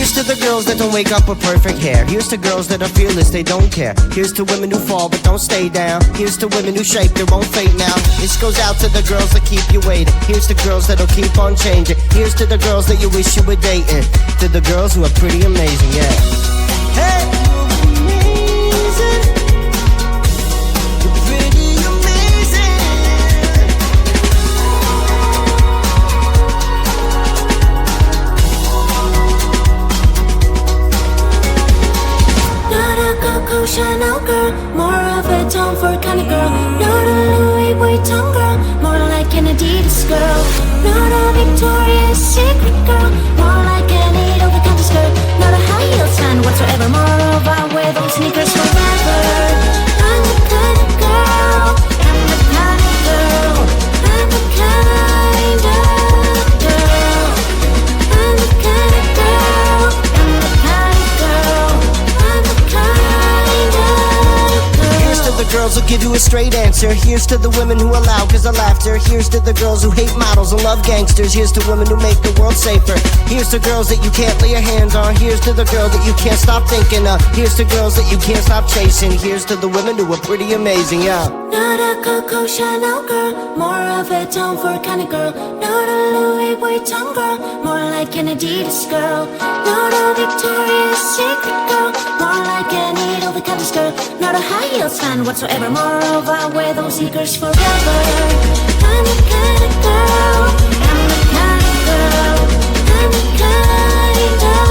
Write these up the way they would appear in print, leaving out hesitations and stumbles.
Here's to the girls that don't wake up with perfect hair. Here's to girls that are fearless, they don't care. Here's to women who fall but don't stay down. Here's to women who shape their own fate now. This goes out to the girls that keep you waiting. Here's to girls that'll keep on changing. Here's to the girls that you wish you were dating. To the girls who are pretty amazing, yeah. Hey! Chanel girl, more of a Tom Ford kind of girl. Not a Louis Vuitton girl, more like an Adidas girl. Not a Victoria's Secret girl, more like an over-the-counter skirt. Not a high heels fan whatsoever, moreover I wear those sneakers forever. I'm the kind of girl, I'm the kind of girl, I'm the kind of girl, I'm the kind of girl, I'm the kind of girl, I'm the kind. Here's to the girls who give you a straight answer. Here's to the women who allow cause of laughter. Here's to the girls who hate models and love gangsters. Here's to women who make the world safer. Here's to girls that you can't lay your hands on. Here's to the girl that you can't stop thinking of. Here's to girls that you can't stop chasing. Here's to the women who are pretty amazing, yeah. Not a Coco Chanel girl, more of a Tom Ford kind of girl. Not a Louis Vuitton girl, more like an Adidas girl. Not a Victoria's Secret girl, more like an over-the-counter skirt. Not a high heels fan whatsoever, moreover I wear those sneakers forever. I'm the kind of girl, I'm the kind of girl, I'm the kind of girl,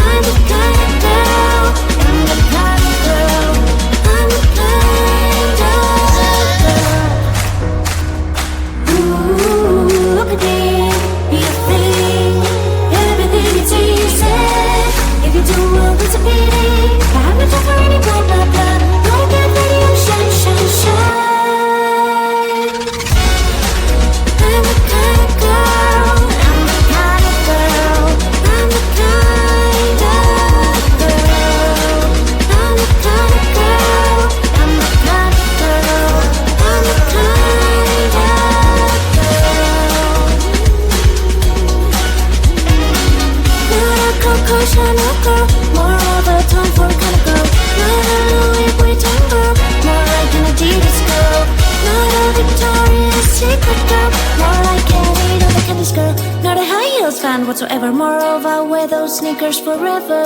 I'm the kind of girl, I'm the kind of girl, I'm the kind of girl. Ooh, look at me, be a thing, everything it's easy. If you do well, it's a pity. I have no time for any blah blah blah. Don't get ready, oh shine, shine, shine. I'm the kind of girl, I'm the kind of girl, I'm the kind of girl, I'm the kind of girl, I'm the kind of girl, I'm the kind of girl. Not a Coco Chanel girl, more of a Tom Ford kind of girl. Not a Louis Vuitton girl, more like an Adidas girl. Not a Victoria's Secret girl, more like an over-the-counter girl. Not a high heels fan whatsoever, moreover I wear those sneakers forever.